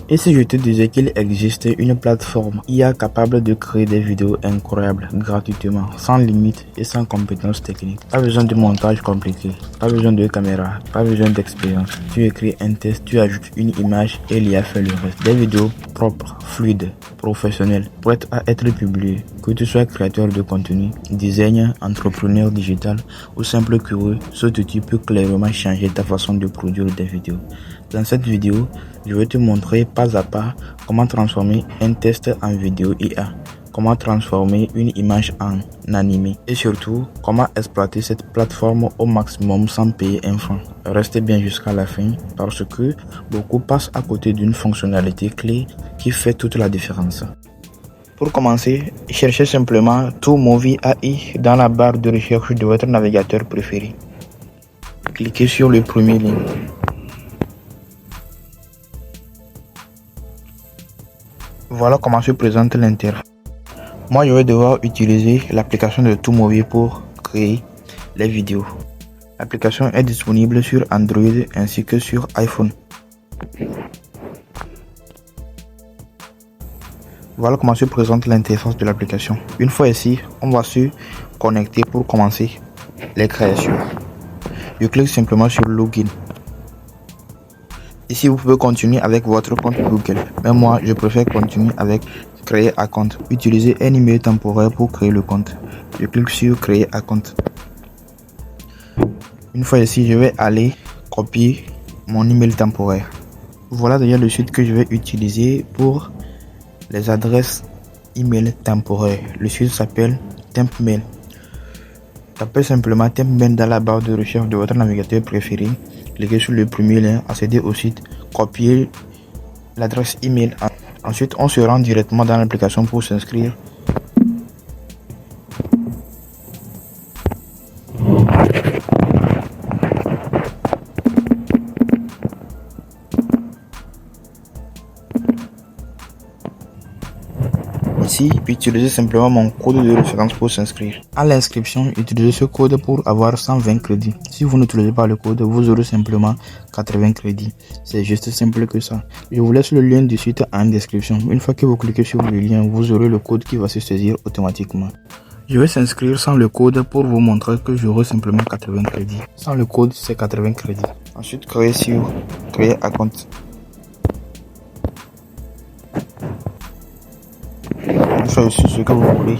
Et si je te disais qu'il existait une plateforme IA capable de créer des vidéos incroyables gratuitement, sans limite et sans compétences techniques. Pas besoin de montage compliqué, pas besoin de caméra, pas besoin d'expérience. Tu écris un test, tu ajoutes une image et l'IA fait le reste. Des vidéos propres, fluides, professionnelles, prêtes à être publiées. Que tu sois créateur de contenu, designer, entrepreneur digital ou simple curieux, ce outil peut clairement changer ta façon de produire des vidéos. Dans cette vidéo, je vais te montrer pas à pas comment transformer un test en vidéo IA, comment transformer une image en animé et surtout comment exploiter cette plateforme au maximum sans payer un franc. Restez bien jusqu'à la fin parce que beaucoup passent à côté d'une fonctionnalité clé qui fait toute la différence. Pour commencer, cherchez simplement TwoMovie AI dans la barre de recherche de votre navigateur préféré. Cliquez sur le premier lien. Voilà comment se présente l'interface. Moi, je vais devoir utiliser l'application de TwoMovie pour créer les vidéos. L'application est disponible sur Android ainsi que sur iPhone. Voilà comment se présente l'interface de l'application. Une fois ici, on va se connecter pour commencer les créations. Je clique simplement sur Login. Ici, vous pouvez continuer avec votre compte Google. Mais moi, je préfère continuer avec Créer un compte. Utilisez un email temporaire pour créer le compte. Je clique sur Créer un compte. Une fois ici, je vais aller copier mon email temporaire. Voilà déjà le site que je vais utiliser pour les adresses email temporaires. Le site s'appelle TempMail. Tapez simplement TempMail dans la barre de recherche de votre navigateur préféré. Cliquez sur le premier lien, accédez au site, copiez l'adresse email. Ensuite, on se rend directement dans l'application pour s'inscrire. Ici, utilisez simplement mon code de référence pour s'inscrire. À l'inscription, utilisez ce code pour avoir 120 crédits. Si vous n'utilisez pas le code, vous aurez simplement 80 crédits. C'est juste simple que ça. Je vous laisse le lien du site en description. Une fois que vous cliquez sur le lien, vous aurez le code qui va se saisir automatiquement. Je vais s'inscrire sans le code pour vous montrer que j'aurai simplement 80 crédits. Sans le code, c'est 80 crédits. Ensuite, créer un compte. Choisissez ce que vous voulez.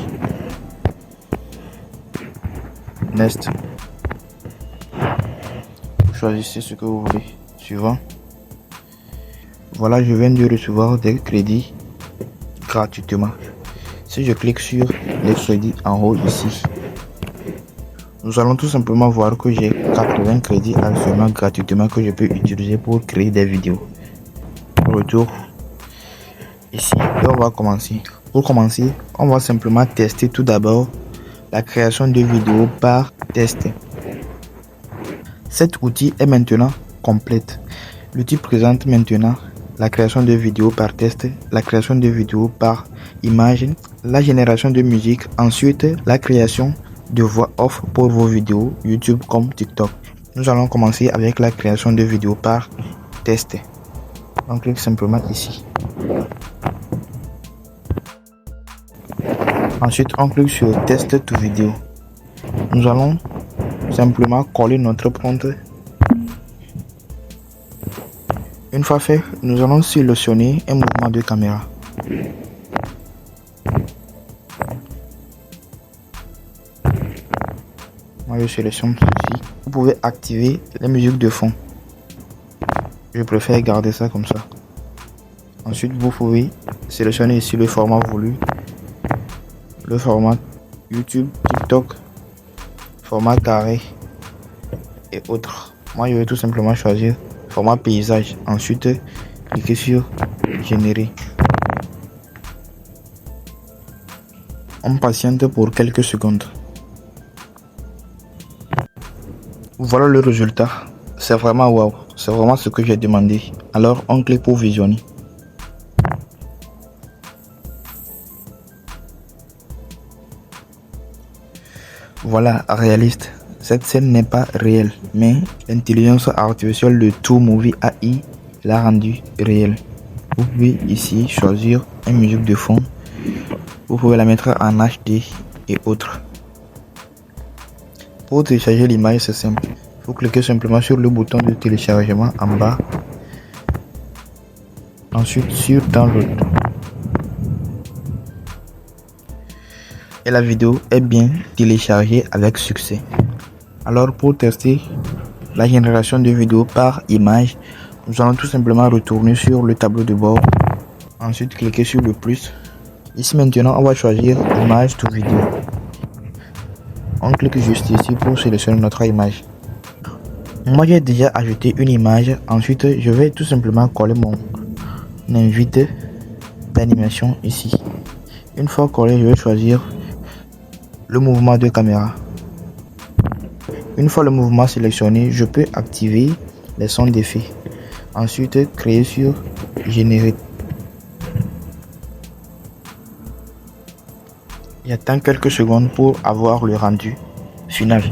Next. Choisissez ce que vous voulez. Suivant. Voilà, je viens de recevoir des crédits gratuitement. Si je clique sur les crédits en haut ici, nous allons tout simplement voir que j'ai 80 crédits actuellement gratuitement que je peux utiliser pour créer des vidéos. Retour ici et on va commencer. Pour commencer, on va simplement tester tout d'abord la création de vidéos par test. Cet outil est maintenant complète. L'outil présente maintenant la création de vidéos par test, la création de vidéos par image, la génération de musique, ensuite la création de voix off pour vos vidéos YouTube comme TikTok. Nous allons commencer avec la création de vidéos par test. On clique simplement ici. Ensuite, on clique sur Test to vidéo. Nous allons simplement coller notre compte. Une fois fait, nous allons sélectionner un mouvement de caméra. Moi, je sélectionne ceci. Vous pouvez activer les musiques de fond. Je préfère garder ça comme ça. Ensuite, vous pouvez sélectionner ici le format voulu. Le format YouTube, TikTok, format carré et autres. Moi, je vais tout simplement choisir format paysage. Ensuite, cliquez sur générer. On patiente pour quelques secondes. Voilà le résultat. C'est vraiment wow. C'est vraiment ce que j'ai demandé. Alors, on clique pour visionner. Voilà, réaliste. Cette scène n'est pas réelle, mais l'intelligence artificielle de TwoMovie AI l'a rendue réelle. Vous pouvez ici choisir une musique de fond. Vous pouvez la mettre en HD et autres. Pour télécharger l'image, c'est simple. Vous cliquez simplement sur le bouton de téléchargement en bas. Ensuite sur Download. Et la vidéo est bien téléchargée avec succès. Alors pour tester la génération de vidéos par image, nous allons tout simplement retourner sur le tableau de bord. Ensuite cliquer sur le plus. Ici maintenant on va choisir image to vidéo. On clique juste ici pour sélectionner notre image. Moi j'ai déjà ajouté une image. Ensuite je vais tout simplement coller mon invite d'animation ici. Une fois collé, je vais choisir le mouvement de caméra. Une fois le mouvement sélectionné, je peux activer les sons d'effet. Ensuite créer sur générer. J'attends quelques secondes pour avoir le rendu final.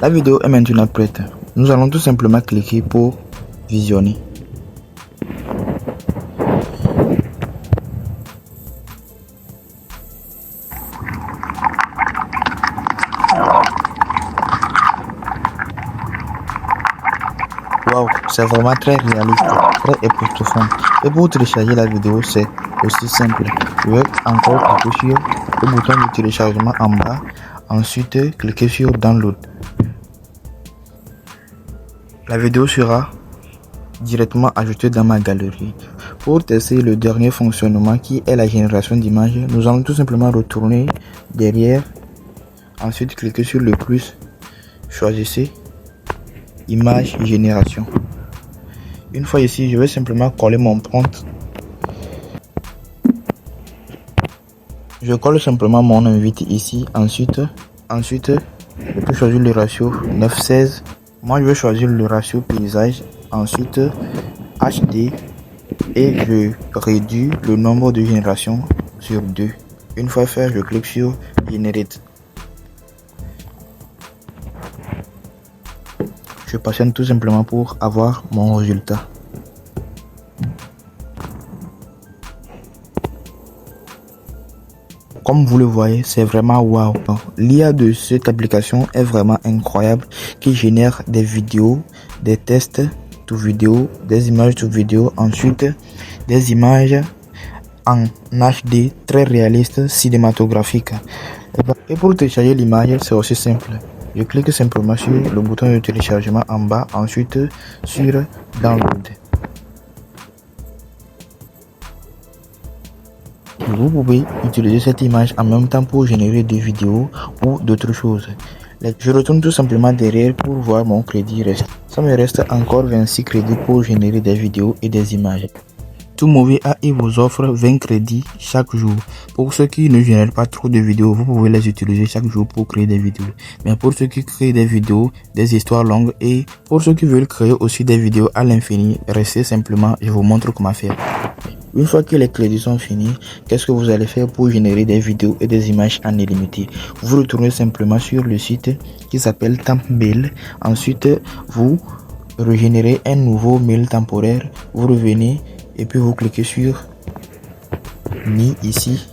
La vidéo est maintenant prête. Nous allons tout simplement cliquer pour visionner. Wow, c'est vraiment très réaliste, très époustouflant. Et pour télécharger la vidéo, c'est aussi simple. Je vais encore cliquer sur le bouton de téléchargement en bas. Ensuite, cliquer sur Download. La vidéo sera directement ajoutée dans ma galerie. Pour tester le dernier fonctionnement qui est la génération d'images, nous allons tout simplement retourner derrière. Ensuite, cliquer sur le plus. Choisissez image génération. Une fois ici, je vais simplement coller mon prompt. Je colle simplement mon invite ici. Ensuite, je peux choisir le ratio 9:16. Moi, je vais choisir le ratio paysage. Ensuite, HD. Et je réduis le nombre de générations sur 2. Une fois fait, je clique sur Generate. Je patiente tout simplement pour avoir mon résultat. Comme vous le voyez, c'est vraiment wow. L'IA de cette application est vraiment incroyable, qui génère des vidéos, des tests to vidéo, des images to vidéo, ensuite des images en HD très réalistes, cinématographiques. Et pour télécharger l'image, c'est aussi simple. Je clique simplement sur le bouton de téléchargement en bas, ensuite sur Download. Vous pouvez utiliser cette image en même temps pour générer des vidéos ou d'autres choses. Je retourne tout simplement derrière pour voir mon crédit reste. Ça me reste encore 26 crédits pour générer des vidéos et des images. Movie AI vous offre 20 crédits chaque jour. Pour ceux qui ne génèrent pas trop de vidéos, vous pouvez les utiliser chaque jour pour créer des vidéos. Mais pour ceux qui créent des vidéos, des histoires longues et pour ceux qui veulent créer aussi des vidéos à l'infini, restez simplement, je vous montre comment faire. Une fois que les crédits sont finis, qu'est-ce que vous allez faire pour générer des vidéos et des images en illimité? Vous retournez simplement sur le site qui s'appelle Tampmail. Ensuite, vous régénérez un nouveau mail temporaire. Vous revenez et puis vous cliquez sur Ni ici.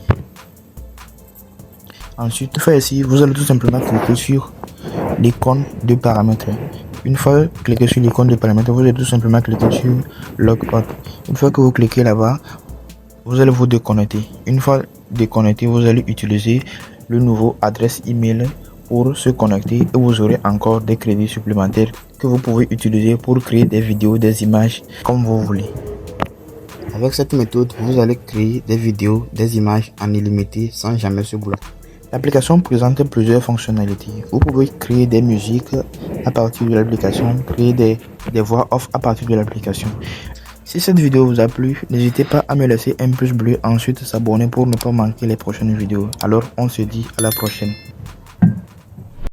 Ensuite, ici, vous allez tout simplement cliquer sur l'icône de paramètres. Une fois cliqué sur l'icône de paramètres, vous allez tout simplement cliquer sur Logout. Une fois que vous cliquez là-bas, vous allez vous déconnecter. Une fois déconnecté, vous allez utiliser le nouveau adresse email pour se connecter et vous aurez encore des crédits supplémentaires que vous pouvez utiliser pour créer des vidéos, des images comme vous voulez. Avec cette méthode, vous allez créer des vidéos, des images en illimité sans jamais se bloquer. L'application présente plusieurs fonctionnalités. Vous pouvez créer des musiques à partir de l'application, créer des voix off à partir de l'application. Si cette vidéo vous a plu, n'hésitez pas à me laisser un pouce bleu, ensuite s'abonner pour ne pas manquer les prochaines vidéos. Alors on se dit à la prochaine.